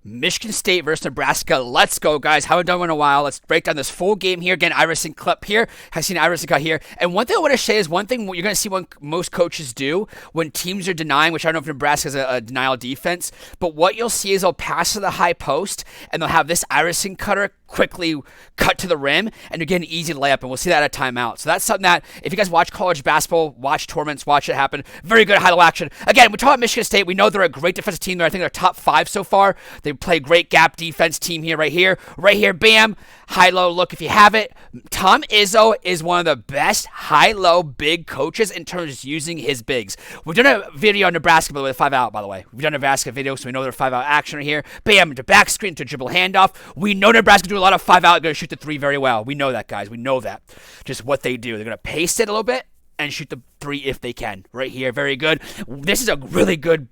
Michigan State versus Nebraska. Let's go, guys. Haven't done one in a while. Let's break down this full game here. Again, Iverson clip here. I've seen Iverson cut here. And one thing I want to say is one thing you're going to see what most coaches do when teams are denying, which I don't know if Nebraska has a denial defense, but what you'll see is they'll pass to the high post, and they'll have this Iverson cutter quickly cut to the rim, and they're getting easy layup, and we'll see that at a timeout. So that's something that, if you guys watch college basketball, watch tournaments, watch it happen. Very good high-low action. Again, we talk about Michigan State. We know they're a great defensive team. I think they're top 5 so far. They play great gap defense team here, right here. Right here, bam. High-low look if you have it. Tom Izzo is one of the best high-low big coaches in terms of using his bigs. We've done a video on Nebraska, by the way, 5-out, by the way. We've done a Nebraska video, so we know they're 5-out action right here. Bam, to back screen, to dribble handoff. We know Nebraska do a lot of 5-out, going to shoot the 3 very well. We know that, guys. We know that. Just what they do. They're going to pace it a little bit and shoot the 3 if they can. Right here, very good. This is a really good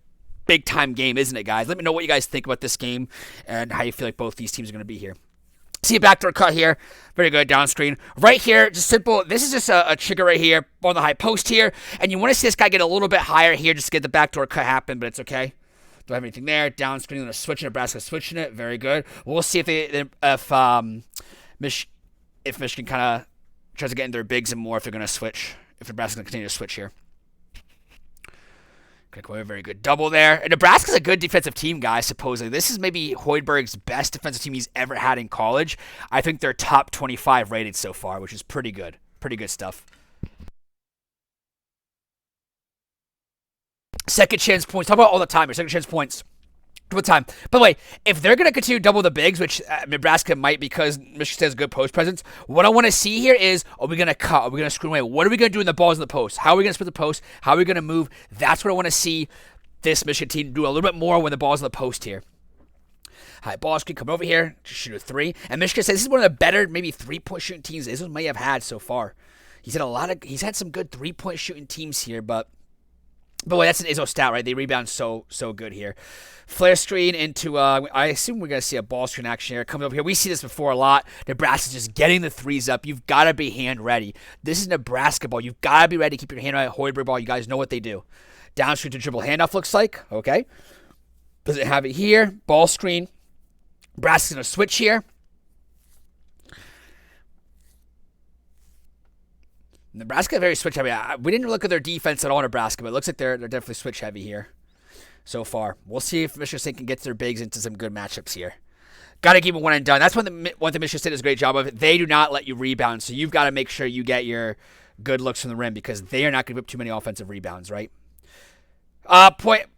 big-time game, isn't it, guys? Let me know what you guys think about this game and how you feel like both these teams are going to be here. See a backdoor cut here. Very good down screen. Right here, just simple. This is just a trigger right here on the high post here. And you want to see this guy get a little bit higher here just to get the backdoor cut happen, but it's okay. Don't have anything there. Down screen, going to switch it. Nebraska switching it. Very good. We'll see if Michigan kind of tries to get in their bigs and more if they're going to switch. If Nebraska's going to continue to switch here. Very good double there. And Nebraska's a good defensive team, guys, supposedly. This is maybe Hoiberg's best defensive team he's ever had in college. I think they're top 25 rated so far, which is pretty good. Pretty good stuff. Second chance points. Talk about all the time here. Second chance points. What time? By the way, if they're going to continue to double the bigs, which Nebraska might because Michigan State has good post presence, what I want to see here is, are we going to cut? Are we going to screw away? What are we going to do in the balls in the post? How are we going to split the post? How are we going to move? That's what I want to see this Michigan team do a little bit more when the ball's in the post here. High ball screen coming over here to shoot a 3. And Michigan State, this is one of the better maybe 3-point shooting teams Izzo may have had so far. He's had some good 3-point shooting teams here, but wait, that's an Izzo stat, right? They rebound so good here. Flare screen into, I assume we're going to see a ball screen action here. Coming over here. We see this before a lot. Nebraska's just getting the 3s up. You've got to be hand ready. This is Nebraska ball. You've got to be ready to keep your hand on Hoiberg ball. You guys know what they do. Down screen to dribble handoff looks like. Okay. Does it have it here? Ball screen. Nebraska's going to switch here. Nebraska very switch heavy. We didn't look at their defense at all, Nebraska, but it looks like they're definitely switch heavy here so far. We'll see if Michigan State can get their bigs into some good matchups here. Got to keep it one and done. That's one thing Michigan State does a great job of. They do not let you rebound, so you've got to make sure you get your good looks from the rim because they are not going to whip too many offensive rebounds, right? Point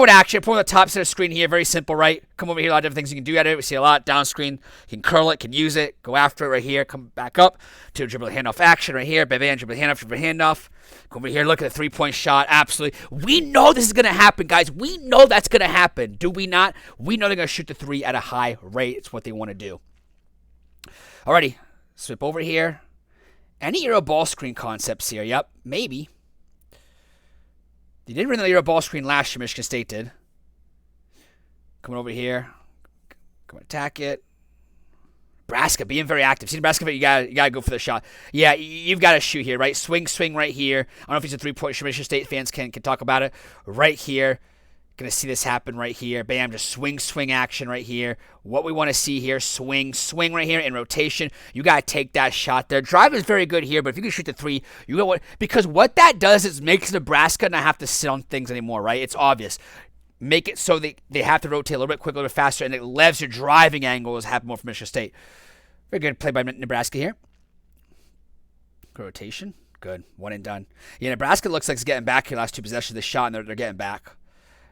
action. Point on the top center screen here. Very simple, right? Come over here. A lot of different things you can do at it. We see a lot. Down screen. You can curl it. Can use it. Go after it right here. Come back up to dribble handoff action right here. Bam, dribble handoff. Come over here. Look at the 3-point shot. Absolutely. We know this is going to happen, guys. We know that's going to happen. Do we not? We know they're going to shoot the 3 at a high rate. It's what they want to do. Alrighty. Swip over here. Any Euro ball screen concepts here? Yep. Maybe. They did run the Euro ball screen last year, Michigan State did. Coming over here. Come attack it. Nebraska being very active. See Nebraska, you gotta go for the shot. Yeah, you've got to shoot here, right? Swing right here. I don't know if it's a 3-point shot. Michigan State fans can talk about it. Right here. Gonna see this happen right here. Bam, just swing action right here. What we want to see here, swing right here in rotation. You gotta take that shot there. Drive is very good here, but if you can shoot the 3, you got what? Because what that does is makes Nebraska not have to sit on things anymore, right? It's obvious. Make it so they have to rotate a little bit quicker, a little bit faster, and it levels your driving angles happen more for Michigan State. Very good play by Nebraska here. Rotation, good, one and done. Yeah, Nebraska looks like it's getting back here last 2 possessions of the shot, and they're getting back.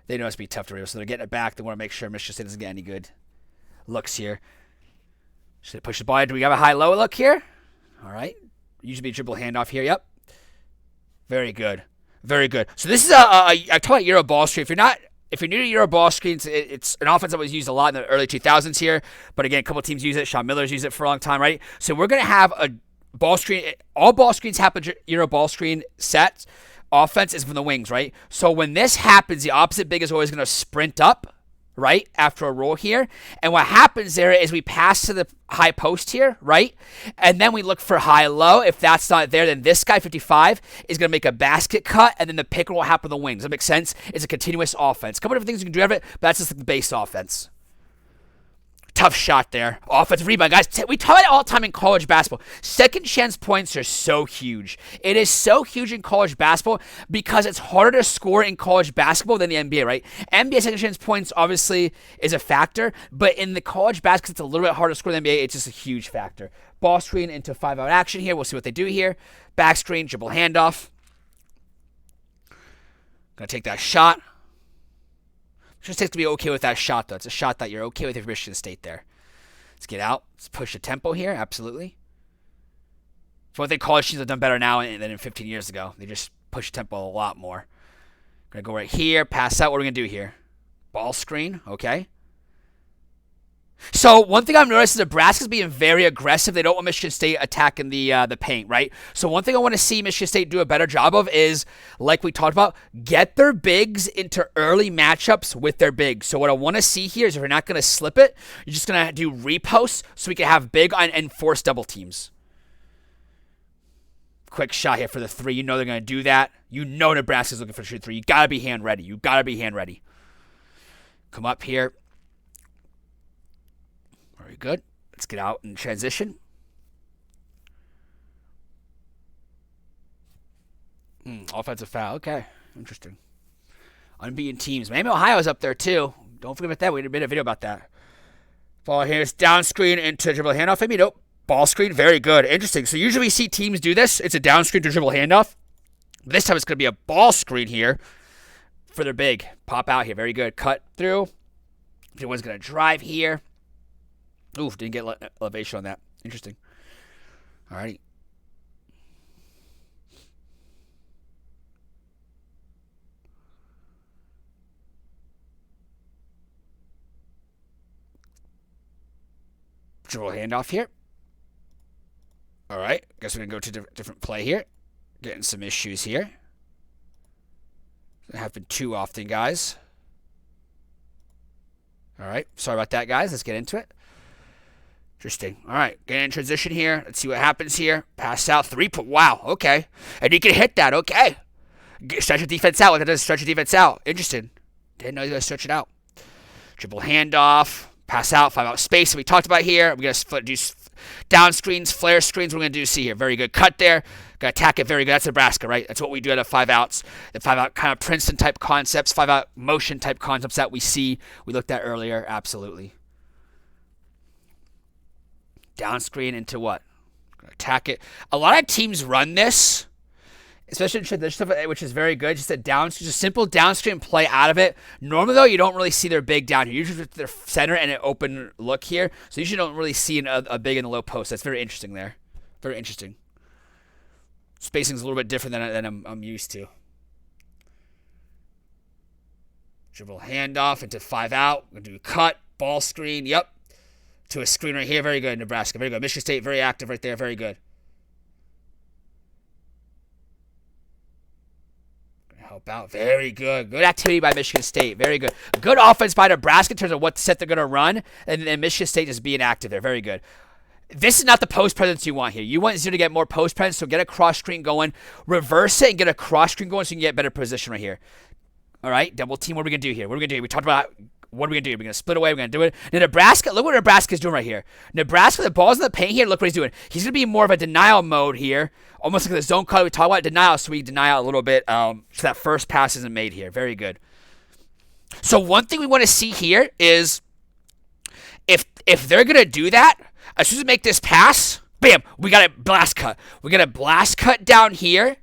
They know it's be tough to real, so they're getting it back. They want to make sure Michigan State doesn't get any good looks here. Should they push the ball? Do we have a high-low look here? All right. Usually be a dribble handoff here. Yep. Very good. Very good. So this is I talk about Euro ball screen. If you're new to Euro ball screens, it's an offense that was used a lot in the early 2000s here. But again, a couple teams use it. Sean Miller's used it for a long time, right? So we're going to have a ball screen. All ball screens happen Euro ball screen sets. Offense is from the wings, right? So when this happens, the opposite big is always going to sprint up, right, after a roll here. And what happens there is we pass to the high post here, right? And then we look for high-low. If that's not there, then this guy, 55, is going to make a basket cut, and then the pick will happen on the wings. Does that make sense? It's a continuous offense. A couple different things you can do out of it, but that's just the base offense. tough shot there. Offensive rebound. Guys, we talk about it all the time in college basketball. Second chance points are so huge. It is so huge in college basketball because it's harder to score in college basketball than the NBA, right? NBA second chance points obviously is a factor, but in the college basketball, it's a little bit harder to score than the NBA. It's just a huge factor. Ball screen into 5-out action here. We'll see what they do here. Back screen, dribble handoff. Gonna take that shot. Just takes to be okay with that shot, though. It's a shot that you're okay with if you're Michigan State there. Let's get out. Let's push the tempo here. Absolutely. So I think college teams have done better now than in 15 years ago. They just push the tempo a lot more. Gonna go right here. Pass out. What are we gonna do here? Ball screen. Okay. So one thing I've noticed is Nebraska's being very aggressive. They don't want Michigan State attacking the paint, right? So one thing I want to see Michigan State do a better job of is, like we talked about, get their bigs into early matchups with their bigs. So what I want to see here is if you're not going to slip it, you're just going to do reposts so we can have big and force double teams. Quick shot here for the three. You know they're going to do that. You know Nebraska's looking for the shoot three. You got to be hand ready. You got to be hand ready. Come up here. Very good. Let's get out in transition. Offensive foul. Okay. Interesting. Unbeaten teams. Miami, Ohio's up there, too. Don't forget about that. We made a video about that. Ball here is down screen into dribble handoff. Maybe nope. Ball screen. Very good. Interesting. So usually we see teams do this. It's a down screen to dribble handoff. But this time it's going to be a ball screen here for their big. Pop out here. Very good. Cut through. Everyone's going to drive here. Oof, didn't get elevation on that. Interesting. Alrighty. Dribble handoff here. Alright. Guess we're going to go to different play here. Getting some issues here. Doesn't happen too often, guys. Alright. Sorry about that, guys. Let's get into it. Interesting. All right. Get in transition here. Let's see what happens here. Pass out. 3-point. Wow. Okay. And you can hit that. Okay. Stretch your defense out. Look at this. Stretch your defense out. Interesting. Didn't know you were going to stretch it out. Dribble handoff. Pass out. 5-out space that we talked about here. We're going to do down screens, flare screens. We're going to do see here. Very good cut there. Going to attack it very good. That's Nebraska, right? That's what we do out of 5-outs. The 5-out kind of Princeton type concepts, 5-out motion type concepts that we see. We looked at earlier. Absolutely. Down screen into what? Attack it. A lot of teams run this, especially in transition stuff, which is very good. Just a simple down screen play out of it. Normally, though, you don't really see their big down here. Usually, it's their center and an open look here. So, you usually don't really see a big in the low post. That's very interesting there. Very interesting. Spacing is a little bit different than I'm used to. Dribble handoff into 5-out. We're going to do cut, ball screen. Yep. To a screen right here. Very good, Nebraska. Very good. Michigan State, very active right there. Very good. Gonna help out. Very good. Good activity by Michigan State. Very good. Good offense by Nebraska in terms of what set they're going to run. And Michigan State just being active there. Very good. This is not the post presence you want here. You want Zero to get more post presence, so get a cross screen going. Reverse it and get a cross screen going so you can get better position right here. All right, double team. What are we going to do here? What are we going to do? We talked about... What are we going to do? We're going to split away. We're going to do it. Now, Nebraska, look what Nebraska's doing right here. Nebraska, the ball's in the paint here. Look what he's doing. He's going to be more of a denial mode here. Almost like the zone cut we talked about. Denial, so we deny out a little bit so that first pass isn't made here. Very good. So one thing we want to see here is if they're going to do that, as soon as we make this pass, bam, we got a blast cut. We got a blast cut down here.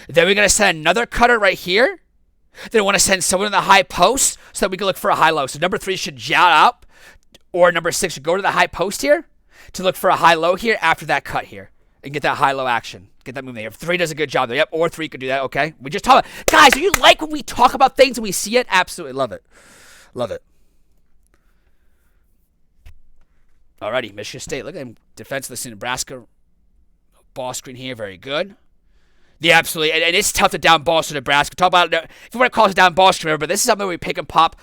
Then we're going to send another cutter right here. They want to send someone in the high post so that we can look for a high-low. So number 3 should jot up, or number 6 should go to the high post here to look for a high-low here after that cut here and get that high-low action. Get that movement here. 3 does a good job there. Yep, or 3 could do that. Okay. We just talk about... Guys, do you like when we talk about things and we see it? Absolutely love it. Love it. Alrighty, Michigan State. Look at them defensively. Nebraska. Ball screen here. Very good. Yeah, absolutely. And it's tough to down ball to Nebraska. Talk about, if you want to call it a down ball screen, but this is something where we pick and pop.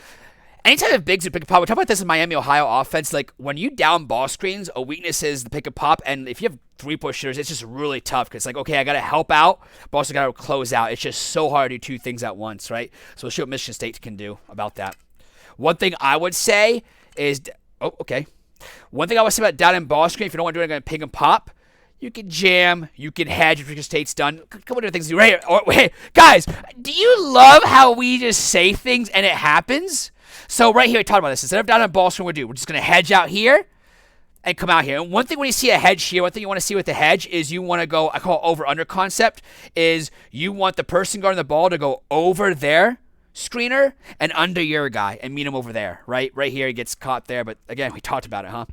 Anytime you have bigs who pick and pop, we talk about this in Miami, Ohio offense. Like, when you down ball screens, a weakness is the pick and pop. And if you have 3-point shooters, it's just really tough. Because it's like, okay, I got to help out, but also got to close out. It's just so hard to do 2 things at once, right? So we'll see what Michigan State can do about that. One thing I would say is, oh, okay. One thing I want to say about down and ball screen, if you don't want to do it, I'm going to ping and pop. You can jam, you can hedge if your state's done. A couple different things to do right here. Oh, wait, guys, do you love how we just say things and it happens? So right here, I talked about this. Instead of down and ball screen, we're just going to hedge out here and come out here. And one thing when you see a hedge here, one thing you want to see with the hedge is you want to go, I call it over-under concept, is you want the person guarding the ball to go over their screener and under your guy and meet him over there, right? Right here, he gets caught there, but again, we talked about it, huh?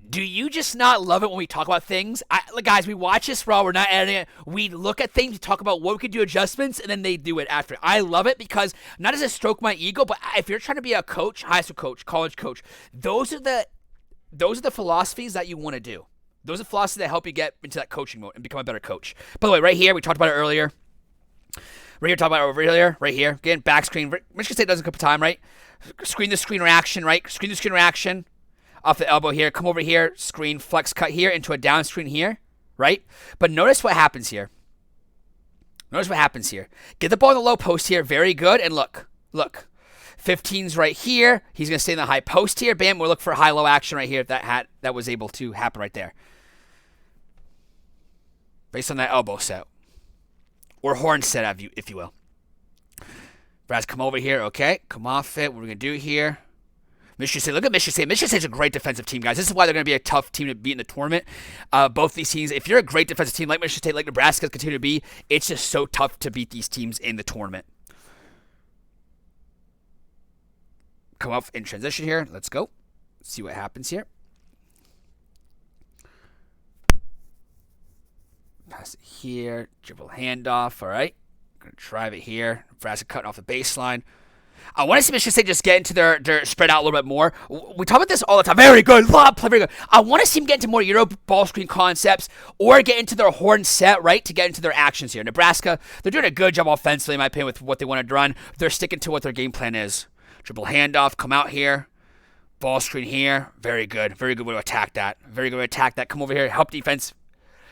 Do you just not love it when we talk about things? Guys, we watch this raw. We're not editing it. We look at things, we talk about what we could do adjustments, and then they do it after. I love it because not as a stroke my ego, but if you're trying to be a coach, high school coach, college coach, those are the philosophies that you want to do. Those are the philosophies that help you get into that coaching mode and become a better coach. By the way, right here, we talked about it earlier. Right here, talk about it over here, right here. Again, back screen. Michigan State doesn't come to time, right? Screen the screen reaction, right? Screen the screen reaction. Off the elbow here, come over here, screen, flex cut here into a down screen here, right? But notice what happens here. Notice what happens here. Get the ball in the low post here, very good, and look. 15's right here. He's going to stay in the high post here. Bam, we'll look for high-low action right here if that was able to happen right there. Based on that elbow set. Or horn set, if you will. Brad's come over here, okay. Come off it. What we're going to do here. Michigan State, look at Michigan State. Michigan State's a great defensive team, guys. This is why they're going to be a tough team to beat in the tournament. Both these teams, if you're a great defensive team like Michigan State, like Nebraska continue to be, it's just so tough to beat these teams in the tournament. Come up in transition here. Let's go. See what happens here. Pass it here. Dribble handoff. All right. Going to drive it here. Nebraska cutting off the baseline. I want to see Michigan State just get into their spread out a little bit more. We talk about this all the time. Very good. Very good. I want to see them get into more Euro ball screen concepts or get into their horn set, right, to get into their actions here. Nebraska, they're doing a good job offensively, in my opinion, with what they want to run. They're sticking to what their game plan is. Dribble handoff, come out here. Ball screen here. Very good. Very good way to attack that. Very good way to attack that. Come over here. Help defense.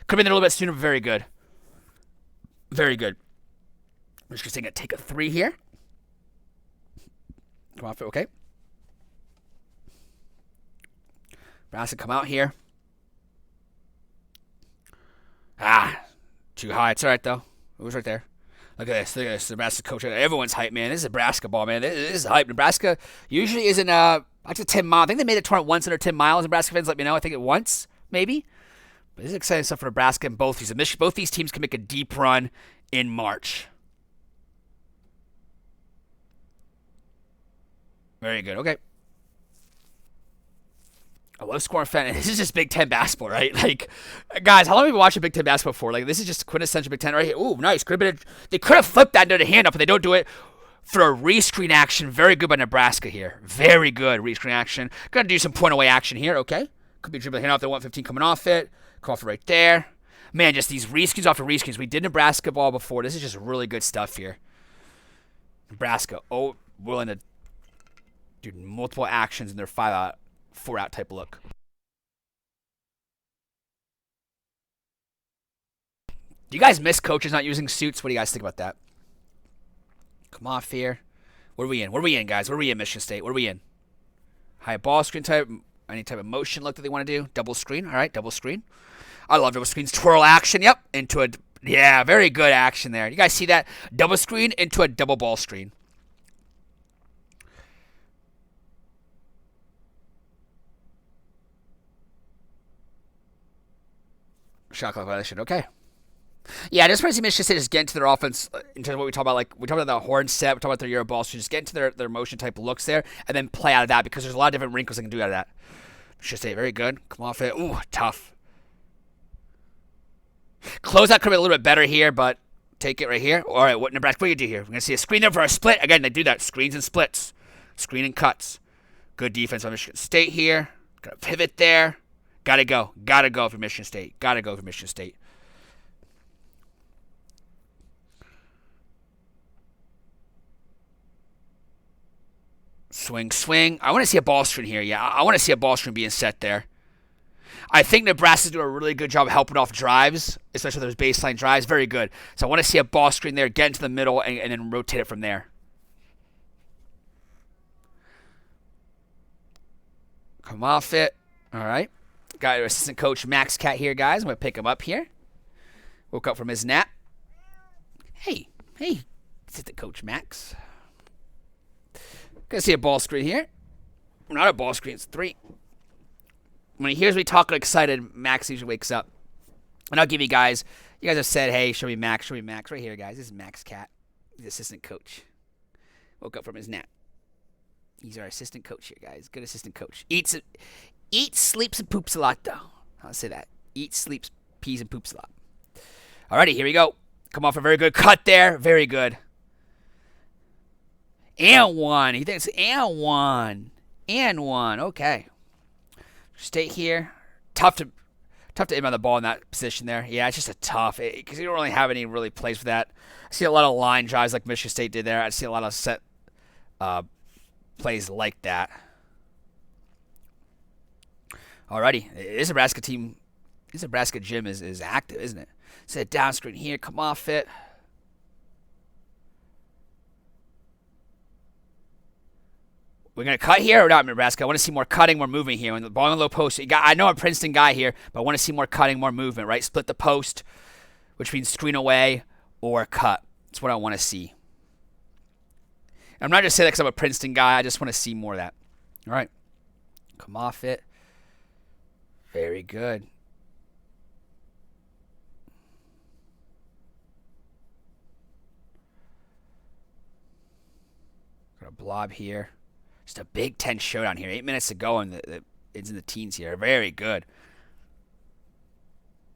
Could have been there a little bit sooner, but very good. Very good. Michigan State going to take a 3 here. Come off it, okay. Nebraska come out here. Too high. It's all right, though. It was right there. Look at this. Look at this. Nebraska coach. Everyone's hype, man. This is Nebraska ball, man. This is hype. Nebraska usually isn't up to 10 miles. I think they made the tournament once under 10 miles. Nebraska fans, let me know. I think it once, maybe. But this is exciting stuff for Nebraska and both these. Both these teams can make a deep run in March. Very good. Okay. I love scoring fan. This is just Big Ten basketball, right? Like, guys, how long have you been watching Big Ten basketball before? Like, this is just quintessential Big Ten right here. Ooh, nice. They could have flipped that into the hand up, but they don't do it for a rescreen action. Very good by Nebraska here. Very good rescreen action. Gonna do some point away action here. Okay. Could be dribbling hand off the 115 coming off it. Come off it right there. Man, just these rescreens after rescreens. We did Nebraska ball before. This is just really good stuff here. Nebraska, willing to do multiple actions in their 5-out, 4-out type of look. Do you guys miss coaches not using suits? What do you guys think about that? Come off here. What are we in? What are we in, guys? What are we in, Michigan State? What are we in? High ball screen type. Any type of motion look that they want to do. Double screen. All right, double screen. I love double screens. Twirl action. Yep. Very good action there. You guys see that? Double screen into a double ball screen. Shot clock violation. Okay. Yeah, just want to see Michigan State just get into their offense in terms of what we talk about. Like, we talk about the horn set, we talk about their Euro ball, so just get into their motion type looks there, and then play out of that because there's a lot of different wrinkles they can do out of that. Michigan State, very good. Come off it. Ooh, tough. Closeout could be a little bit better here, but take it right here. All right, what Nebraska, what do you do here? We're going to see a screen there for a split. Again, they do that. Screens and splits. Screen and cuts. Good defense by Michigan State here. Got to pivot there. Gotta go for Michigan State. Gotta go for Michigan State. Swing. I want to see a ball screen here. Yeah, I want to see a ball screen being set there. I think Nebraska's doing a really good job helping off drives, especially those baseline drives. Very good. So I want to see a ball screen there, get into the middle, and then rotate it from there. Come off it. All right. Got our assistant coach Max Cat here, guys. I'm going to pick him up here. Woke up from his nap. Hey, assistant coach Max. Gonna see a ball screen here. Not a ball screen, it's 3. When he hears me talking excited, Max usually wakes up. And I'll give you guys have said, hey, show me Max. Right here, guys. This is Max Cat, the assistant coach. Woke up from his nap. He's our assistant coach here, guys. Good assistant coach. Eats, sleeps, and poops a lot, though. I'll say that. Eats, sleeps, pees, and poops a lot. Alrighty, here we go. Come off a very good cut there. Very good. And 1. He thinks, and 1. And 1. Okay. Stay here. Tough to aim on the ball in that position there. Yeah, it's just a tough, because you don't really have any really plays for that. I see a lot of line drives like Michigan State did there. I see a lot of set plays like that. Alrighty, this Nebraska team, this Nebraska gym is active, isn't it? Set down screen here, come off it. We're going to cut here or not, Nebraska? I want to see more cutting, more movement here. When the ball on the low post, I know I'm a Princeton guy here, but I want to see more cutting, more movement, right? Split the post, which means screen away or cut. That's what I want to see. I'm not just saying that because I'm a Princeton guy. I just want to see more of that. All right. Come off it. Very good. Got a blob here. Just a Big Ten showdown here. 8 minutes to go, and it's in the teens here. Very good.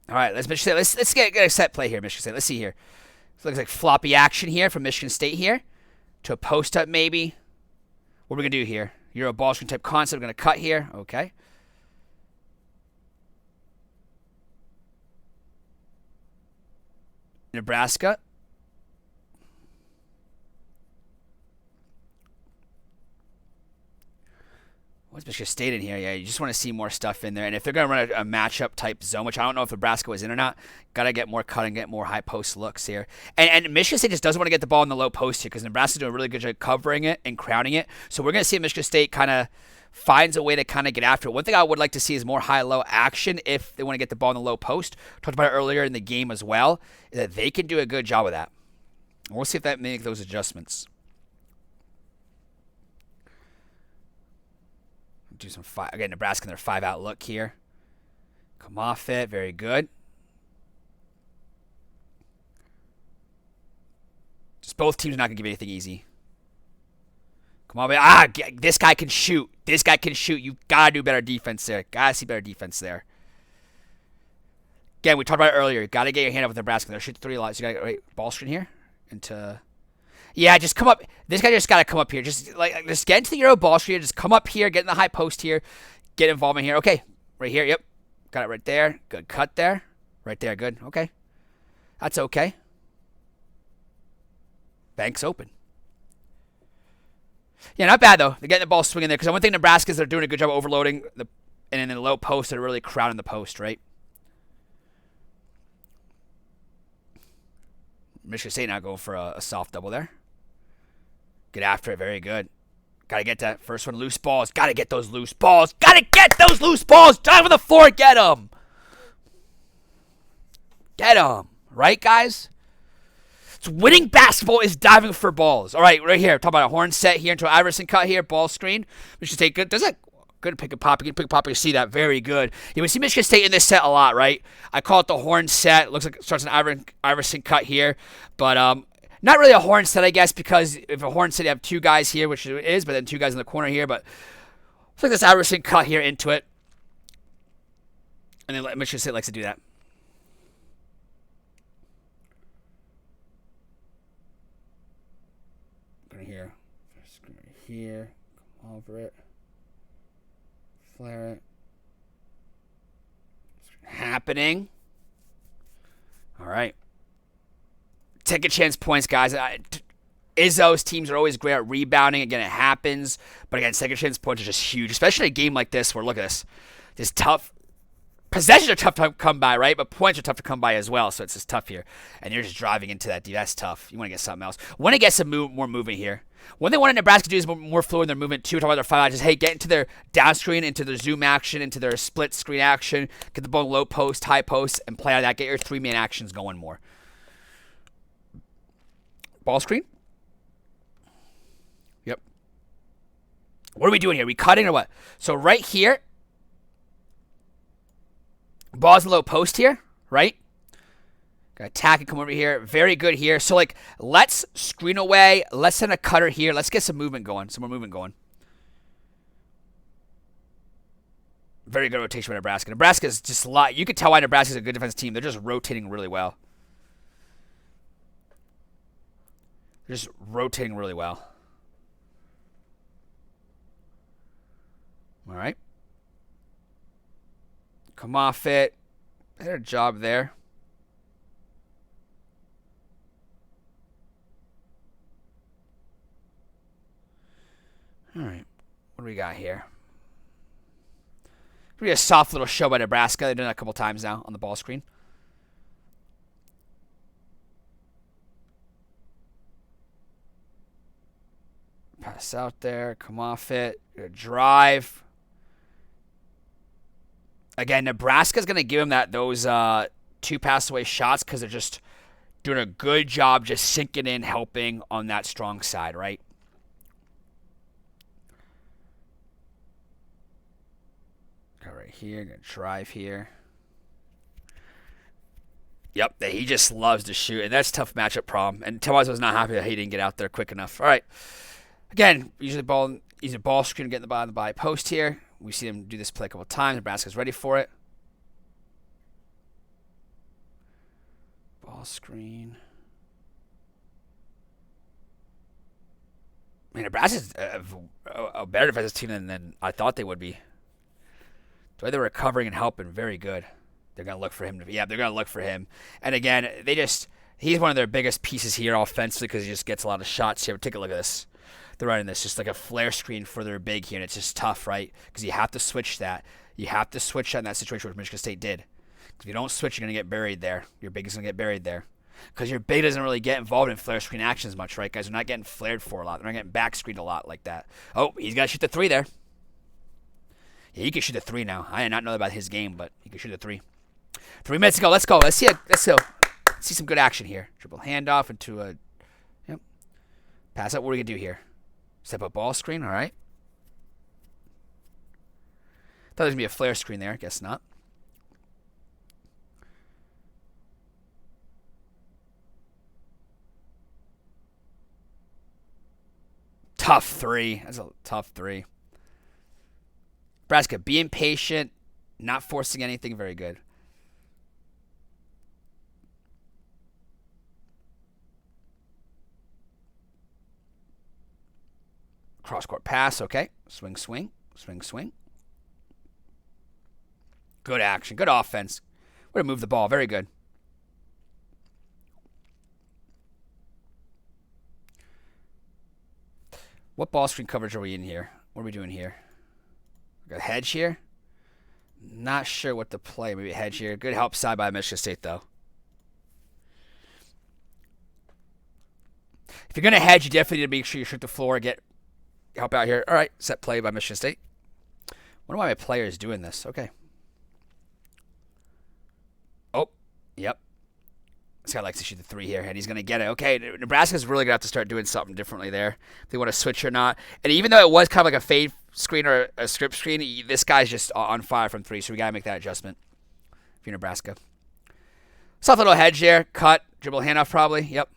All right, let's get a set play here, Michigan State. Let's see here. It looks like floppy action here from Michigan State here to a post up maybe. What are we gonna do here? Euro ball screen type concept. We're gonna cut here. Okay. Nebraska. What's Michigan State in here? Yeah, you just want to see more stuff in there. And if they're going to run a matchup type zone, which I don't know if Nebraska was in or not, got to get more cutting, get more high post looks here. And Michigan State just doesn't want to get the ball in the low post here because Nebraska's doing a really good job covering it and crowding it. So we're going to see Michigan State kind of finds a way to kind of get after it. One thing I would like to see is more high-low action if they want to get the ball in the low post. Talked about it earlier in the game as well, that they can do a good job of that. We'll see if that makes those adjustments. Do some again, Nebraska in their 5-out look here. Come off it, very good. Just both teams are not gonna give you anything easy. Come on, this guy can shoot. This guy can shoot. You gotta do better defense there. Gotta see better defense there. Again, we talked about it earlier. You gotta get your hand up with Nebraska. They're shooting 3 a lot. So you gotta ball screen here into. Yeah, just come up. This guy just got to come up here. Just get into the Euro ball screen. Just come up here, get in the high post here, get involvement here. Okay, right here. Yep, got it right there. Good cut there. Right there. Good. Okay, that's okay. Bank's open. Yeah, not bad though. They're getting the ball swinging there because one thing Nebraska is they're doing a good job of overloading and in the low post they're really crowding the post, right? Michigan State now going for a soft double there. Get after it. Very good. Got to get that first one. Loose balls. Got to get those loose balls. Got to get those loose balls. Dive on the floor. Get them. Get them. Right, guys? So winning basketball is diving for balls. All right, right here. Talk about a horn set here into an Iverson cut here. Ball screen. Michigan State good. Does that good pick and pop? You can pick and pop. You see that. Very good. You see Michigan State in this set a lot, right? I call it the horn set. It looks like it starts an Iverson cut here. But not really a horn set, I guess, because if a horn set, you have 2 guys here, which it is, but then 2 guys in the corner here. But it's like this Iverson cut here into it. And then Michigan State likes to do that. Going here. Here. Come over it. Flare it. Happening. All right. Take a chance points, guys. Izzo's teams are always great at rebounding. Again, it happens. But again, second chance points are just huge, especially in a game like this where, look at this. This tough Possessions are tough to come by, right? But points are tough to come by as well, so it's just tough here. And you're just driving into that, dude. That's tough. You want to get something else. Want to get some more movement here. One thing I want Nebraska to do is more fluid in their movement, too. Talk about their five just, hey, get into their down screen, into their zoom action, into their split screen action, get the ball low post, high post, and play out of that. Get your three-man actions going more. Ball screen. Yep. What are we doing here? We cutting or what? So right here, ball's in low post here, right? Gonna attack and come over here. Very good here. So, like, let's screen away. Let's send a cutter here. Let's get some movement going. Some more movement going. Very good rotation by Nebraska. Nebraska's just a lot. You can tell why Nebraska's a good defense team. They're just rotating really well. They're just rotating really well. All right. Come off it. Better job there. All right. What do we got here? Be a soft little show by Nebraska. They've done that a couple times now on the ball screen. Pass out there. Come off it. Drive. Again, Nebraska's going to give him those two pass away shots because they're just doing a good job just sinking in, helping on that strong side, right? Go right here. Going to drive here. Yep, he just loves to shoot, and that's a tough matchup problem. And Tawaz was not happy that he didn't get out there quick enough. All right. Again, usually ball screen, get the ball on the by post here. We see them do this play a couple times. Nebraska's ready for it. Ball screen. I mean, Nebraska's a better defensive team than I thought they would be. The way they're recovering and helping, very good. They're going to look for him. They're going to look for him. And again, he's one of their biggest pieces here offensively because he just gets a lot of shots here. But take a look at this. They're running this just like a flare screen for their big here, and it's just tough, right? Because you have to switch that. You have to switch that in that situation, which Michigan State did. Because if you don't switch, you're going to get buried there. Your big is going to get buried there. Because your big doesn't really get involved in flare screen actions much, right, guys? They're not getting flared for a lot. They're not getting back screened a lot like that. Oh, he's got to shoot the three there. Yeah, he can shoot the three now. I did not know about his game, but he can shoot the three. 3 minutes to go. Let's go. Let's go. Let's see some good action here. Dribble handoff into a pass up. What are we going to do here? Step up ball screen. All right. Thought there was going to be a flare screen there. Guess not. Tough three. That's a tough three. Nebraska being patient, not forcing anything. Very good. Cross-court pass, okay. Swing, swing, swing, swing. Good action, good offense. Way to move the ball, very good. What ball screen coverage are we in here? What are we doing here? We got a hedge here. Not sure what to play. Maybe a hedge here. Good help side by Michigan State, though. If you're going to hedge, you definitely need to make sure you shoot the floor, help out here. All right, set play by Michigan State. Wonder why my player is doing this. Okay. Oh, yep. This guy likes to shoot the three here, and he's going to get it. Okay, Nebraska's really going to have to start doing something differently there. If they want to switch or not. And even though it was kind of like a fade screen or a script screen, this guy's just on fire from three, so we got to make that adjustment if you're Nebraska. Soft little hedge there. Cut. Dribble handoff probably. Yep.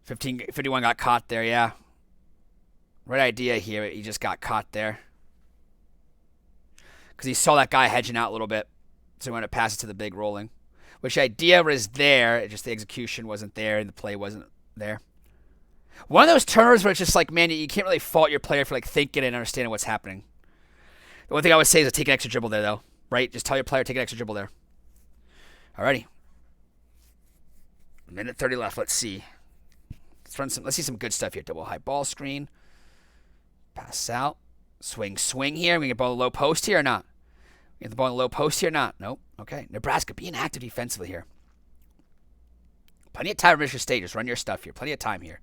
51 got caught there, yeah. Right idea here. He just got caught there. Because he saw that guy hedging out a little bit. So he wanted to pass it to the big rolling. Which idea was there. Just the execution wasn't there and the play wasn't there. One of those turnovers where it's just like, man, you can't really fault your player for like thinking and understanding what's happening. The one thing I would say is to take an extra dribble there, though. Right? Just tell your player, take an extra dribble there. Alrighty. 1:30 left. Let's see. Let's see some good stuff here. Double high ball screen. Pass out. Swing, swing here. We get the ball in the low post here or not? We get the ball in the low post here or not? Nope. Okay. Nebraska being active defensively here. Plenty of time for Michigan State. Just run your stuff here. Plenty of time here.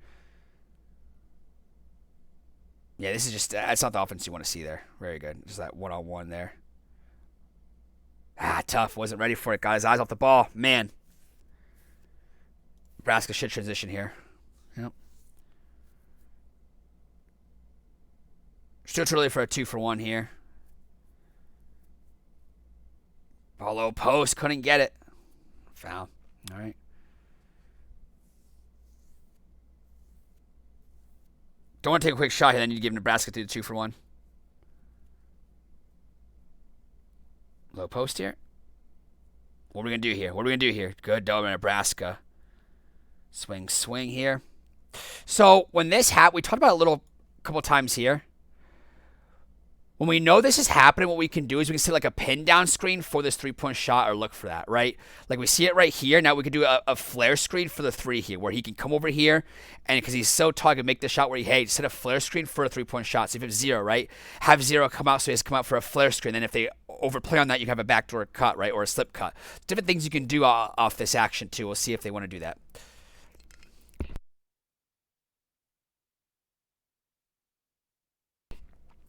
Yeah, this is just, that's not the offense you want to see there. Very good. Just that one-on-one there. Tough. Wasn't ready for it. Got his eyes off the ball. Man. Nebraska should transition here. Yep. Still too early for a 2-for-1 here. Ball low post. Couldn't get it. Foul. All right. Don't want to take a quick shot here. Then you give Nebraska the 2-for-1. Low post here. What are we going to do here? What are we going to do here? Good double Nebraska. Swing, swing here. So when this happened, we talked about it a couple times here. When we know this is happening, what we can do is we can set like a pin down screen for this 3-point shot or look for that, right? Like we see it right here. Now we can do a flare screen for the 3 here where he can come over here and because he's so tall, he can make the shot where he, set a flare screen for a 3-point shot. So if you have 0, right? Have 0 come out so he has to come out for a flare screen. Then if they overplay on that, you can have a backdoor cut, right? Or a slip cut. Different things you can do off this action too. We'll see if they want to do that.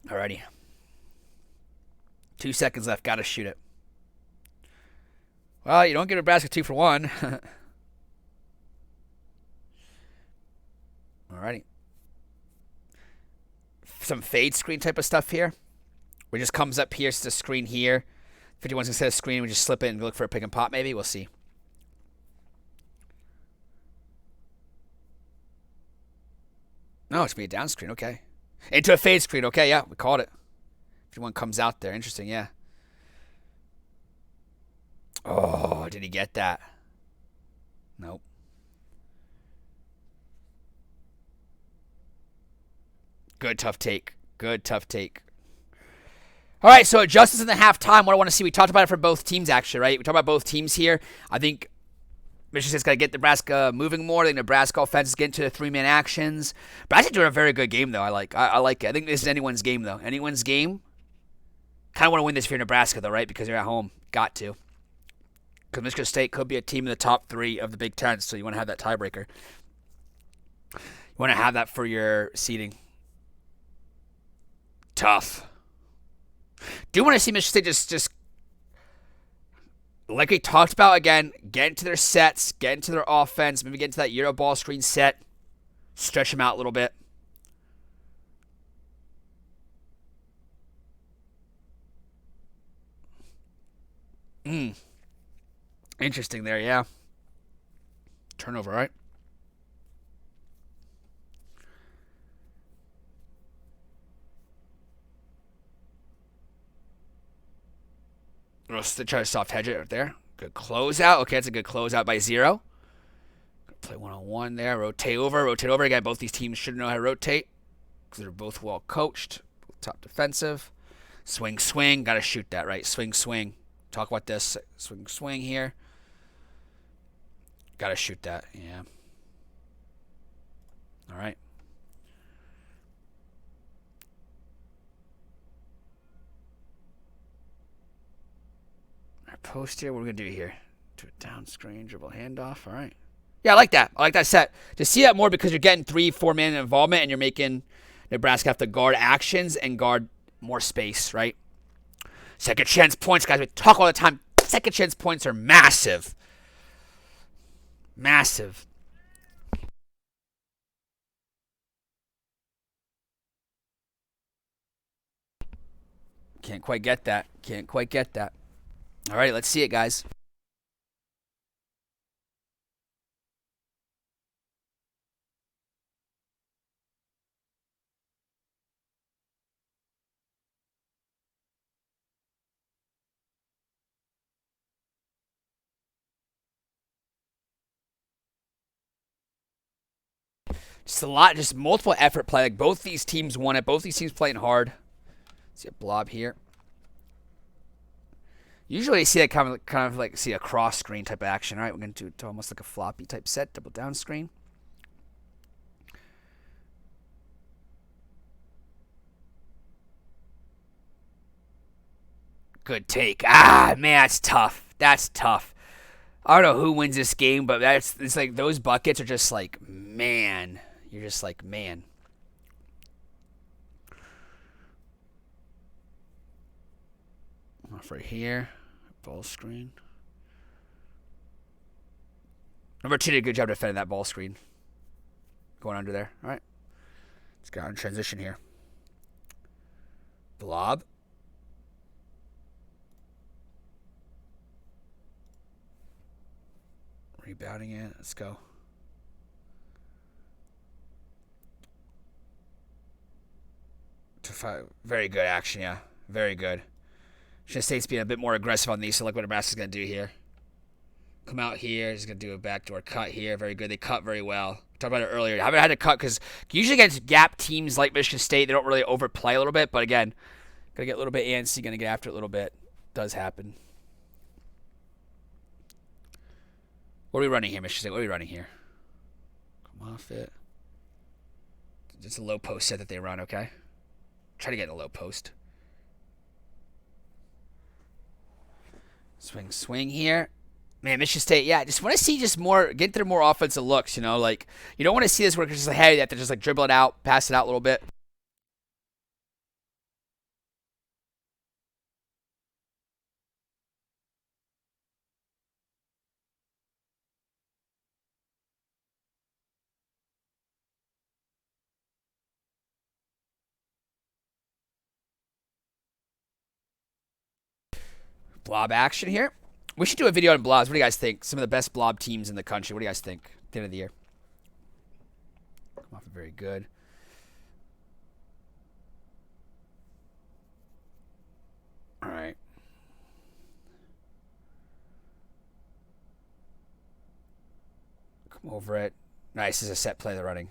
Alrighty. 2 seconds left. Got to shoot it. Well, you don't get Nebraska 2-for-1. Alrighty. Some fade screen type of stuff here. Where it just comes up here. It's the screen here. 51's going to set a screen. We just slip it and look for a pick and pop maybe. We'll see. No, it's going to be a down screen. Okay. Into a fade screen. Okay, yeah. We called it. 51 comes out there. Interesting, yeah. Oh, did he get that? Nope. Good tough take. Good tough take. All right, so adjustments in the halftime. What I want to see, we talked about it for both teams, actually, right? We talked about both teams here. I think Michigan State's got to get Nebraska moving more. I think Nebraska offense is getting to the 3-man actions. Nebraska's doing a very good game, though. I like it. I think this is anyone's game, though. Anyone's game. Kind of want to win this for Nebraska, though, right? Because you're at home. Got to. Because Michigan State could be a team in the top 3 of the Big Ten, so you want to have that tiebreaker. You want to have that for your seeding. Tough. Do want to see Michigan State just like we talked about again, get into their sets, get into their offense, maybe get into that Euro ball screen set, stretch them out a little bit. Interesting there, yeah. Turnover, right? Let's try to soft hedge it right there. Good closeout. Okay, that's a good closeout by 0. Play one-on-one there. Rotate over again. Both these teams should know how to rotate because they're both well coached. Top defensive. Swing, swing. Got to shoot that, right? Swing, swing. Talk about this. Swing, swing here. Got to shoot that. Yeah. All right. Our post here. What are we going to do here? Do a down screen, dribble handoff. All right. Yeah, I like that. I like that set. To see that more because you're getting 3-4 man involvement and you're making Nebraska have to guard actions and guard more space, right? Second chance points, guys. We talk all the time. Second chance points are massive. Massive. Can't quite get that. Can't quite get that. All right, let's see it, guys. Just a lot, just multiple effort play. Like both these teams won it. Both these teams playing hard. See a blob here. Usually you see that kind of like see a cross screen type of action. All right, we're going to do almost like a floppy type set, double down screen. Good take. Ah, man, that's tough. That's tough. I don't know who wins this game, but it's like those buckets are just like, man. You're just like, man. Off right here. Ball screen. Number 2 did a good job defending that ball screen. Going under there. All right. Let's get on transition here. Blob. Rebounding it. Let's go. Very good action, yeah. Very good. Michigan State's being a bit more aggressive on these, so look what Nebraska's going to do here. Come out here. He's going to do a backdoor cut here. Very good. They cut very well. We talked about it earlier. I haven't had to cut because usually against gap teams like Michigan State, they don't really overplay a little bit. But again, going to get a little bit antsy, going to get after it a little bit. Does happen. What are we running here, Michigan State? What are we running here? Come off it. It's a low post set that they run, okay? Try to get in a low post. Swing here. Man, Michigan State, yeah, just want to see just more, get through more offensive looks, you know, like, you don't want to see this where it's just like, hey, you have to just like dribble it out, pass it out a little bit. Blob action here. We should do a video on blobs. What do you guys think? Some of the best blob teams in the country. What do you guys think at the end of the year? Come off it very good. All right. Come over it. Nice. This is a set play they're running.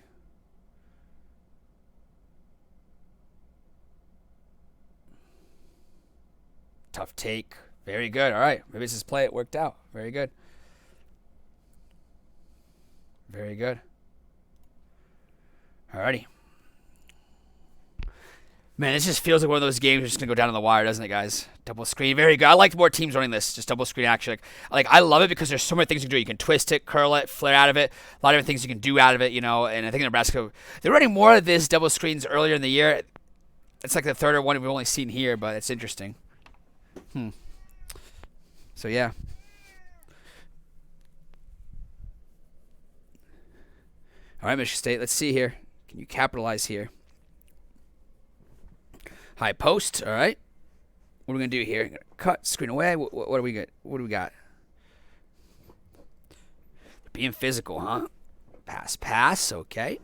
Tough take. Very good. All right. Maybe this is play. It worked out. Very good. Very good. Alrighty. Man, this just feels like one of those games that's just going to go down on the wire, doesn't it, guys? Double screen. Very good. I like more teams running this. Just double screen action. Like I love it because there's so many things you can do. You can twist it, curl it, flare out of it. A lot of different things you can do out of it, you know. And I think in Nebraska, they're running more of this double screens earlier in the year. It's like the third one we've only seen here, but it's interesting. So, yeah. All right, Michigan State. Let's see here. Can you capitalize here? High post. All right. What are we going to do here? Cut. Screen away. What do we got? What do we got? Being physical, huh? Pass. Okay.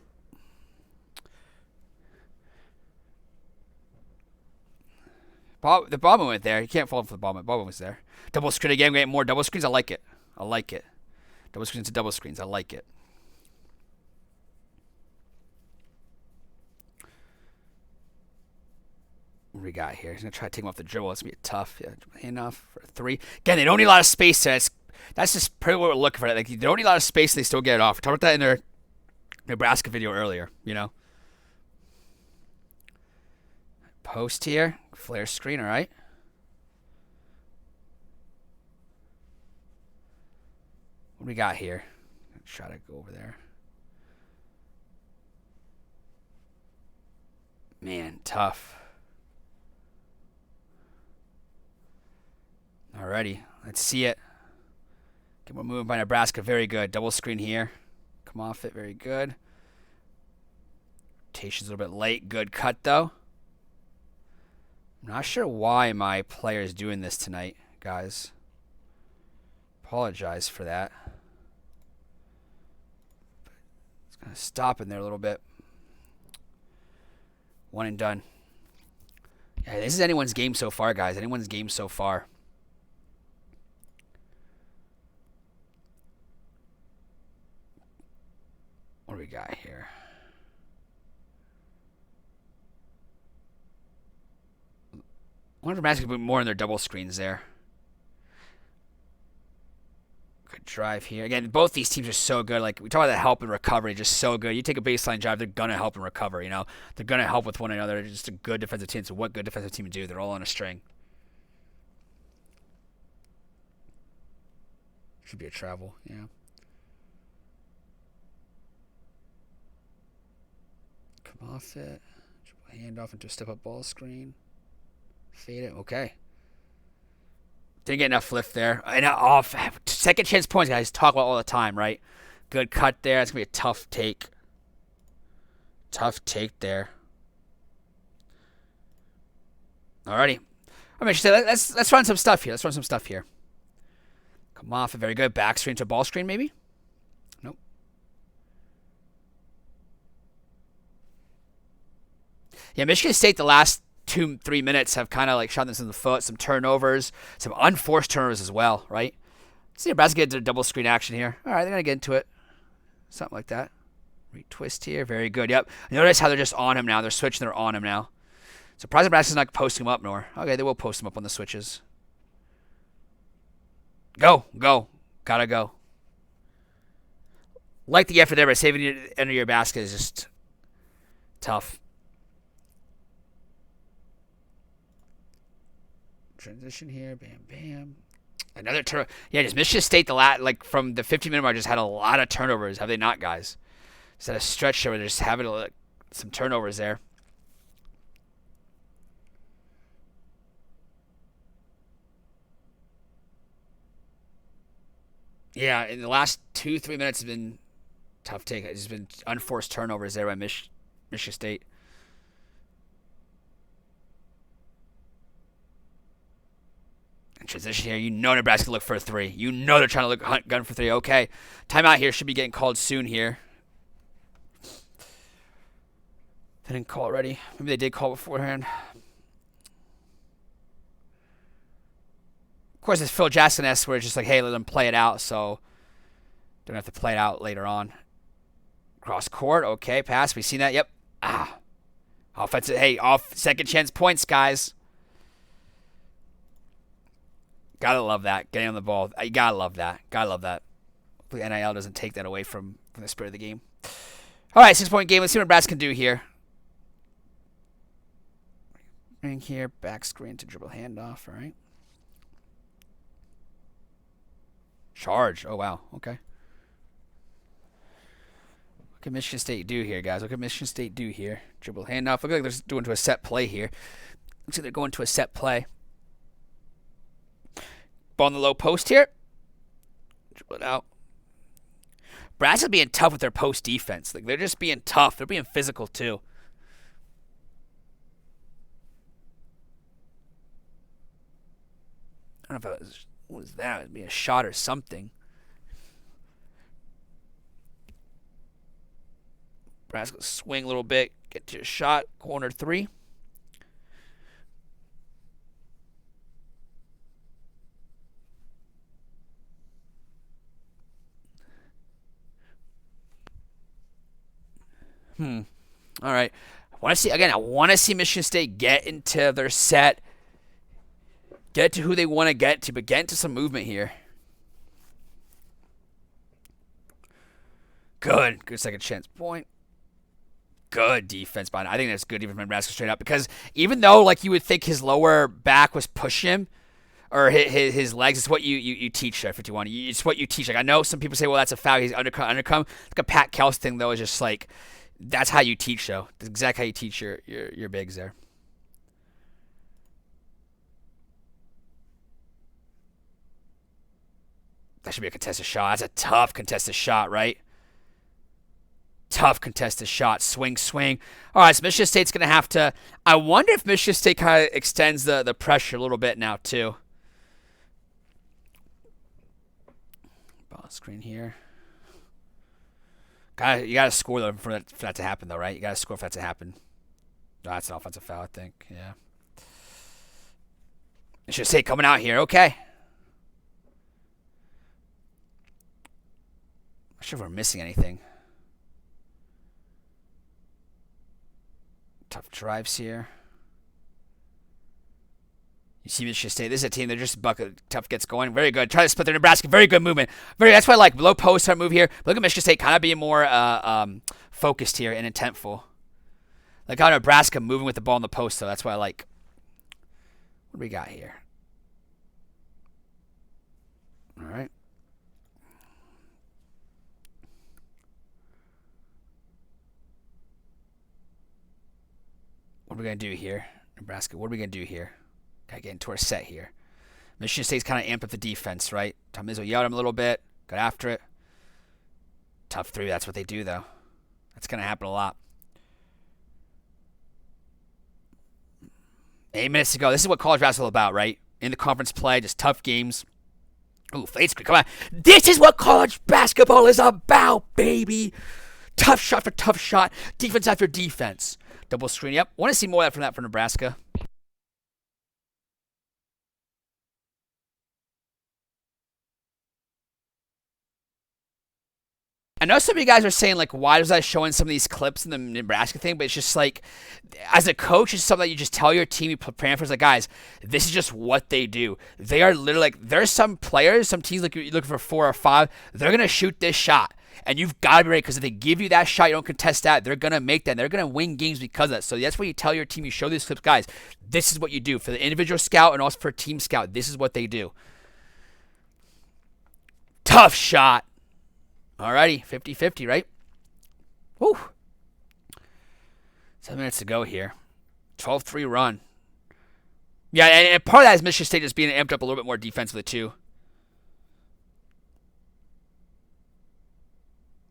The bomb went there. You can't fall for the bomb. The bomb was there. Double screen again. Getting more double screens. I like it. Double screens to double screens. I like it. What do we got here? He's going to try to take him off the dribble. It's going to be tough. Yeah, enough for 3. Again, they don't need a lot of space there. That's just pretty what we're looking for. Like, they don't need a lot of space. They still get it off. We talked about that in their Nebraska video earlier, you know. Post here. Flare screen, all right. What do we got here? Try to go over there. Man, tough. Alrighty, let's see it. Okay, we're moving by Nebraska. Very good. Double screen here. Come off it. Very good. Rotation's a little bit late. Good cut, though. I'm not sure why my player is doing this tonight, guys. Apologize for that. It's going to stop in there a little bit. One and done. Yeah, this is anyone's game so far, guys. Anyone's game so far. What do we got here? I wonder if Nebraska put more in their double screens there. Good drive here. Again, both these teams are so good. Like, we talk about the help and recovery, just so good. You take a baseline drive, they're going to help and recover, you know. They're going to help with one another. They're just a good defensive team. So what good defensive team do? They're all on a string. Should be a travel, yeah. Come off it. Hand off into a step-up ball screen. Fade it. Okay. Didn't get enough lift there. And off. Second chance points, guys. Talk about all the time, right? Good cut there. It's going to be a tough take. Tough take there. Alrighty. Let's run some stuff here. Come off it. Very good. Back screen to ball screen, maybe? Nope. Yeah, Michigan State the last 2-3 minutes have kind of like shot this in the foot. Some turnovers. Some unforced turnovers as well, right? See Nebraska get their double screen action here. All right, they're going to get into it. Something like that. Retwist here. Very good. Yep. Notice how they're just on him now. They're switching. They're on him now. Surprised Nebraska's not posting him up nor. Okay, they will post him up on the switches. Go. Gotta go. Like the effort there, but saving it under your basket is just tough. Transition here. Bam, bam. Another turnover. Yeah, just Michigan State from the 15-minute mark just had a lot of turnovers. Have they not, guys? Just had a stretch there where they're just having some turnovers there. Yeah, in the last 2-3 minutes have been tough take. It's been unforced turnovers there by Michigan State. And transition here. You know Nebraska look for a three. You know they're trying to hunt gun for three. Okay. Timeout here should be getting called soon here. They didn't call it already. Maybe they did call beforehand. Of course, it's Phil Jackson-esque where it's just like, hey, let them play it out, so don't have to play it out later on. Cross court, okay, pass. We seen that, yep. Offensive, hey, second chance points, guys. Gotta love that. Getting on the ball. You gotta love that. Hopefully NIL doesn't take that away from the spirit of the game. All right, 6-point game. Let's see what Nebraska can do here. Ring here, back screen to dribble handoff, all right. Charge. Oh, wow. Okay. What can Michigan State do here, guys? Dribble handoff. Look like they're doing to a set play here. Looks like they're going to a set play. Ball in the low post here. Dribble it out. Nebraska's being tough with their post defense. Like, they're just being tough. They're being physical, too. I don't know if it was... What was that? It'd be a shot or something. Nebraska swing a little bit. Get to a shot. Corner three. All right. I want to see Michigan State get into their set. Get to who they want to get to, but get into some movement here. Good second chance point. Good defense by him. I think that's good even from Nebraska straight up because even though like you would think his lower back was pushing him or his legs, it's what you teach there, 51. It's what you teach. Like I know some people say, well, that's a foul. He's undercut. Like a Pat Kels thing though is just like that's how you teach though. That's exactly how you teach your bigs there. That should be a contested shot. That's a tough contested shot, right? Tough contested shot. Swing. All right, so Michigan State's going to have to... I wonder if Michigan State kind of extends the pressure a little bit now, too. Ball screen here. You got to score though for that to happen, though, right? You got to score for that to happen. No, that's an offensive foul, I think. Yeah. Michigan State coming out here. Okay. I'm not sure if we're missing anything. Tough drives here. You see Michigan State. This is a team that just bucket tough gets going. Very good. Try to split their Nebraska. Very good movement. That's why I like low post type move here. But look at Michigan State kind of being more focused here and intentful. Like how Nebraska moving with the ball in the post though. That's why I like. What do we got here? All right. What are we going to do here? Nebraska, what are we going to do here? Got to get into our set here. Michigan State's kind of amped up the defense, right? Tom Izzo yelled him a little bit. Got after it. Tough three. That's what they do, though. That's going to happen a lot. 8 minutes to go. This is what college basketball is about, right? In the conference play, just tough games. Ooh, fade screen. Come on. This is what college basketball is about, baby. Tough shot for tough shot. Defense after defense. Double screen. Yep. Want to see more of that from Nebraska. I know some of you guys are saying, like, why was I showing some of these clips in the Nebraska thing? But it's just like, as a coach, it's something that you just tell your team, you prepare for. It's like, guys, this is just what they do. They are literally like, there's some players, some teams, like you're looking for 4 or 5, they're going to shoot this shot. And you've got to be ready, because if they give you that shot, you don't contest that, they're going to make that. They're going to win games because of that. So that's what you tell your team. You show these clips, guys, this is what you do. For the individual scout and also for team scout, this is what they do. Tough shot. Alrighty, 50-50, right? Woo. 7 minutes to go here. 12-3 run. Yeah, and part of that is Michigan State just being amped up a little bit more defensively, too.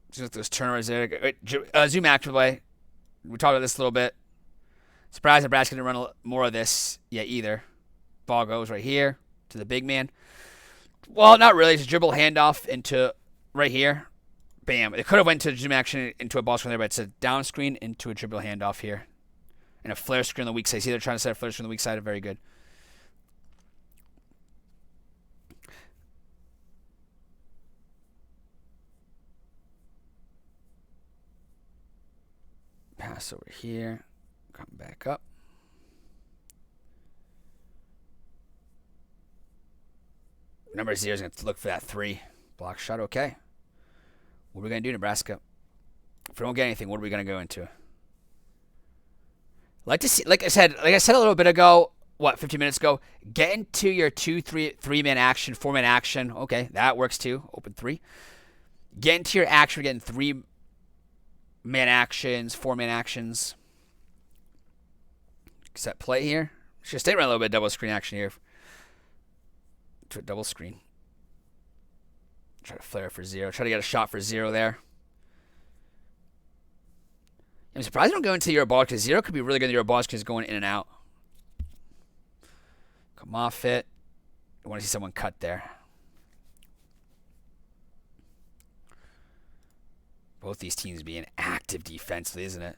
Just those turnovers there. Zoom active way. We talked about this a little bit. Surprised Nebraska didn't run more of this yet either. Ball goes right here to the big man. Well, not really. It's a dribble handoff into right here. Bam. It could have went to zoom action into a ball screen there, but it's a down screen into a dribble handoff here. And a flare screen on the weak side. See, they're trying to set a flare screen on the weak side. Very good. Pass over here. Come back up. Number 0 is going to look for that 3. Block shot, okay. What are we going to do, Nebraska? If we don't get anything, what are we going to go into? Like to see, like I said a little bit ago, 15 minutes ago, get into your 3-man action, 4-man action. Okay, that works too. Open 3. Get into your action, we're getting 3-man actions, 4-man actions. Set play here. Should stay around a little bit of double screen action here. To a double screen. Try to flare for 0. Try to get a shot for 0 there. I'm surprised I don't go into Euro ball, because 0 could be really good in Euro ball because it's going in and out. Come off it. I want to see someone cut there. Both these teams being active defensively, isn't it?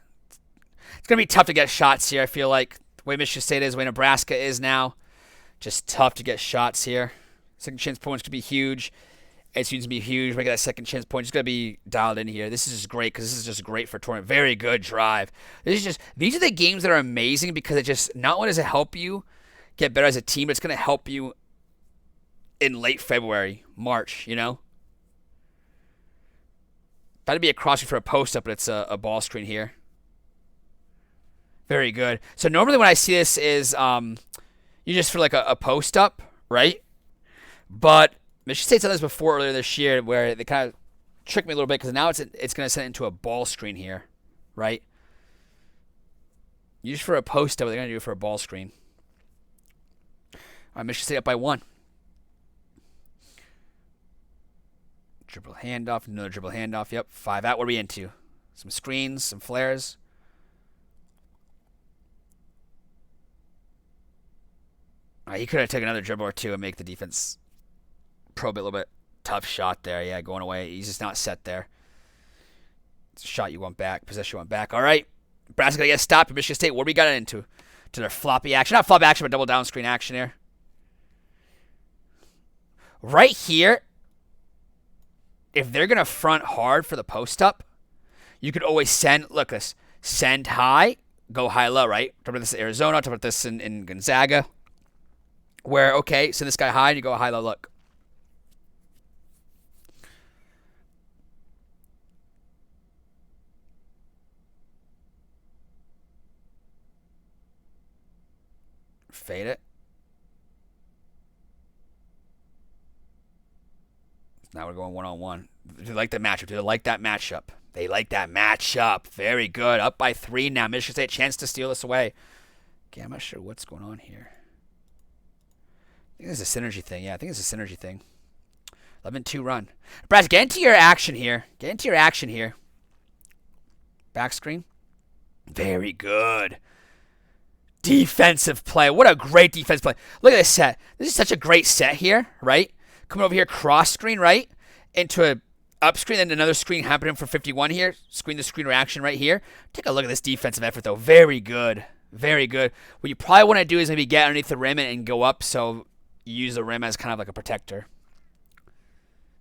It's going to be tough to get shots here, I feel like. The way Michigan State is, the way Nebraska is now. Just tough to get shots here. Second chance points could be huge. It's going to be huge. Make that second chance point. Just got to be dialed in here. This is just great, because this is just great for tournament. Very good drive. These are the games that are amazing, because it just, not only does it help you get better as a team, but it's going to help you in late February, March, you know? That'd be a crossing for a post-up, but it's a ball screen here. Very good. So normally when I see this is you just for like a post-up, right? But Michigan State's done this before earlier this year, where they kind of tricked me a little bit, because now it's going to send it into a ball screen here, right? Used for a post up, they're going to do it for a ball screen. All right, Michigan State up by 1. Dribble handoff, another dribble handoff. Yep, 5 out. What are we into? Some screens, some flares. All right, he could have taken another dribble or 2 and make the defense probe it a little bit. Tough shot there. Yeah, going away. He's just not set there. It's a shot you want back. Possession you want back. All right. Nebraska got to get stopped. Michigan State, what do we got into? To their floppy action. Not floppy action, but double down screen action here. Right here, if they're going to front hard for the post-up, you could always send, look this, send high, go high-low, right? Talk about this in Arizona. Talk about this in Gonzaga. Where, okay, send this guy high, and you go high-low look. Fade it. Now we're going one-on-one. They like the matchup. They like that matchup. They like that matchup. Very good. Up by 3 now. Michigan State, chance to steal this away. Okay, I'm not sure what's going on here. I think it's a synergy thing. Yeah, I think it's a synergy thing. 11-2 run. Brad, get into your action here. Get into your action here. Back screen. Very good. Defensive play. What a great defensive play. Look at this set. This is such a great set here, right? Coming over here, cross screen, right? Into a up screen, then another screen happening for 51 here. Screen the screen reaction right here. Take a look at this defensive effort, though. Very good. Very good. What you probably want to do is maybe get underneath the rim and go up, so you use the rim as kind of like a protector.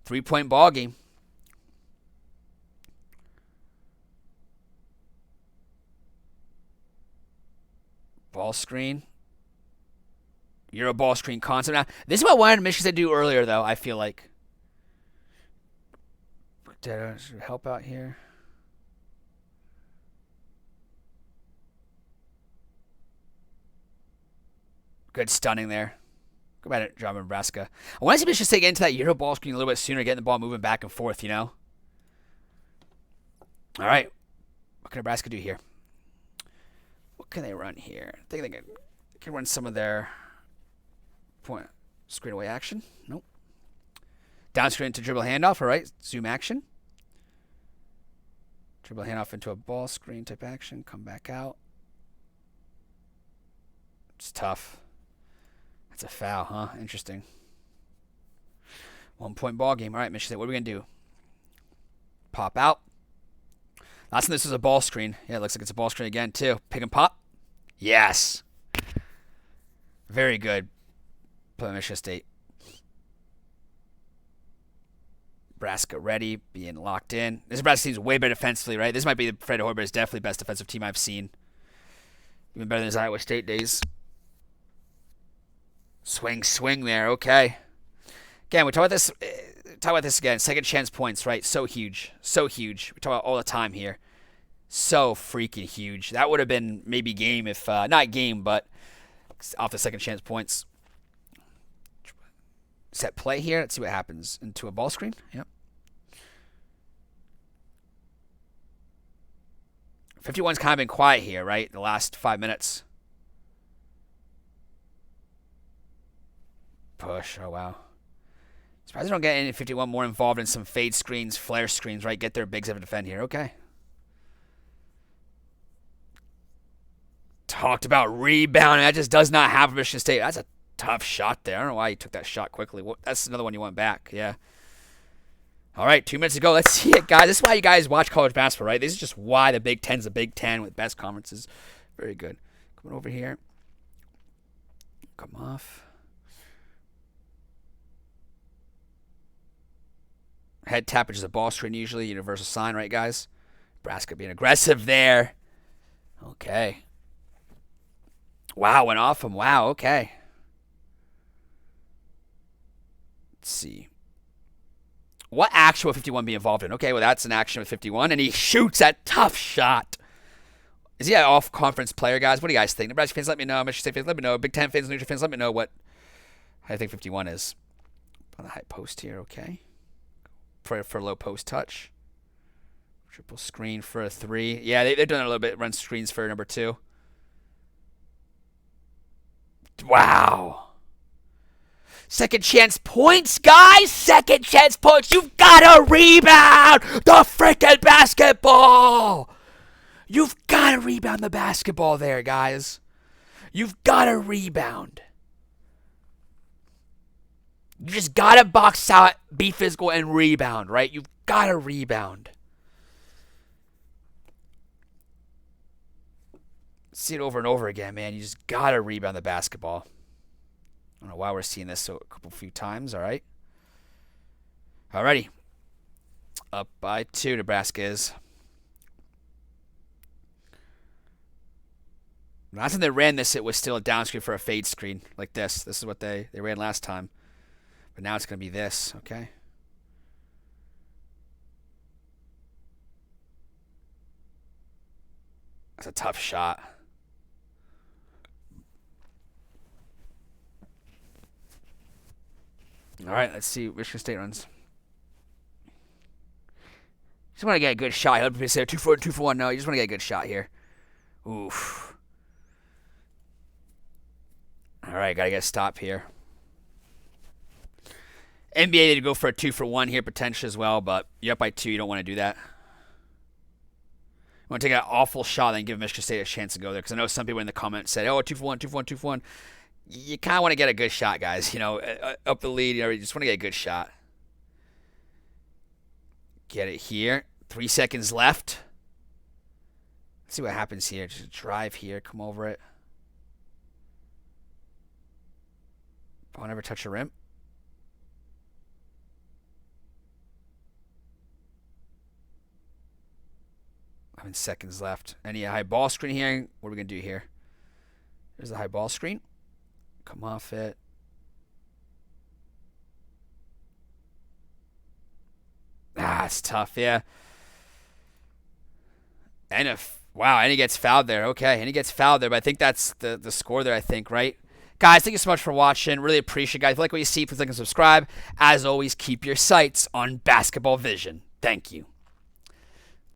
3-point ball game. Ball screen. Euro ball screen concept. Now, this is what I wanted Michigan to do earlier, though, I feel like. Did I help out here? Good stunning there. Go back to job in Nebraska. I want to see Michigan State get into that Euro ball screen a little bit sooner, getting the ball moving back and forth, you know? All right. What can Nebraska do here? What can they run here? I think they can run some of their point screen away action. Nope. Down screen to dribble handoff. All right. Zoom action. Dribble handoff into a ball screen type action. Come back out. It's tough. That's a foul, huh? Interesting. 1-point ball game. All right, Michigan State. What are we going to do? Pop out. Last time this was a ball screen. Yeah, it looks like it's a ball screen again, too. Pick and pop. Yes. Very good. Play Michigan State. Nebraska ready, being locked in. This Nebraska team's way better defensively, right? This might be Fred Hoiberg's definitely best defensive team I've seen. Even better than his Iowa State days. Swing there. Okay. Again, we talk about this again. Second chance points, right? So huge. So huge. We talk about it all the time here. So freaking huge. That would have been maybe game if, not game, but off the second chance points. Set play here. Let's see what happens. Into a ball screen. Yep. 51's kind of been quiet here, right? The last 5 minutes. Push. Oh, wow. Surprised they don't get any 51 more involved in some fade screens, flare screens, right? Get their bigs to defend here. Okay. Talked about rebounding. That just does not happen at Michigan State. That's a tough shot there. I don't know why you took that shot quickly. That's another one you want back. Yeah. All right, 2 minutes to go. Let's see it, guys. This is why you guys watch college basketball, right? This is just why the Big Ten's the Big Ten with best conferences. Very good. Coming over here. Come off. Head tap, which is a ball screen usually. Universal sign, right, guys? Nebraska being aggressive there. Okay. Wow, went off him. Wow, okay. Let's see. What action would 51 be involved in? Okay, well, that's an action with 51, and he shoots that tough shot. Is he an off-conference player, guys? What do you guys think? Nebraska fans, let me know. Michigan State fans, let me know. Big Ten fans, Neutral fans, let me know what I think 51 is. On the high post here, okay. For low post touch. Triple screen for a 3. Yeah, they've done it a little bit. Run screens for number 2. Wow. Second chance points, guys. Second chance points. You've got to rebound the freaking basketball. You've got to rebound the basketball there, guys. You've got to rebound. You just got to box out, be physical, and rebound, right? You've got to rebound. See it over and over again, man. You just got to rebound the basketball. I don't know why we're seeing this a few times, all right? Alrighty. Up by 2, Nebraska is. Last time they ran this, it was still a down screen for a fade screen like this. This is what they ran last time. But now it's going to be this, okay? That's a tough shot. All right, let's see what Michigan State runs. Just want to get a good shot. I would say 2 for 1. No, you just want to get a good shot here. Oof. All right, got to get a stop here. NBA to go for a 2-for-1 here potentially as well, but you're up by 2. You don't want to do that. You want to take an awful shot and give Michigan State a chance to go there, because I know some people in the comments said, oh, 2-for-1, 2-for-1, 2-for-1. You kind of want to get a good shot, guys. Up the lead. You just want to get a good shot. Get it here. 3 seconds left. Let's see what happens here. Just drive here. Come over it. Ball never touch the rim. 11 seconds left. Any high ball screen here? What are we going to do here? There's the high ball screen. Come off it. It's tough, yeah. And and he gets fouled there. Okay, and he gets fouled there, but I think that's the score there, I think, right? Guys, thank you so much for watching. Really appreciate it, guys. If you like what you see, please like and subscribe. As always, keep your sights on basketball vision. Thank you.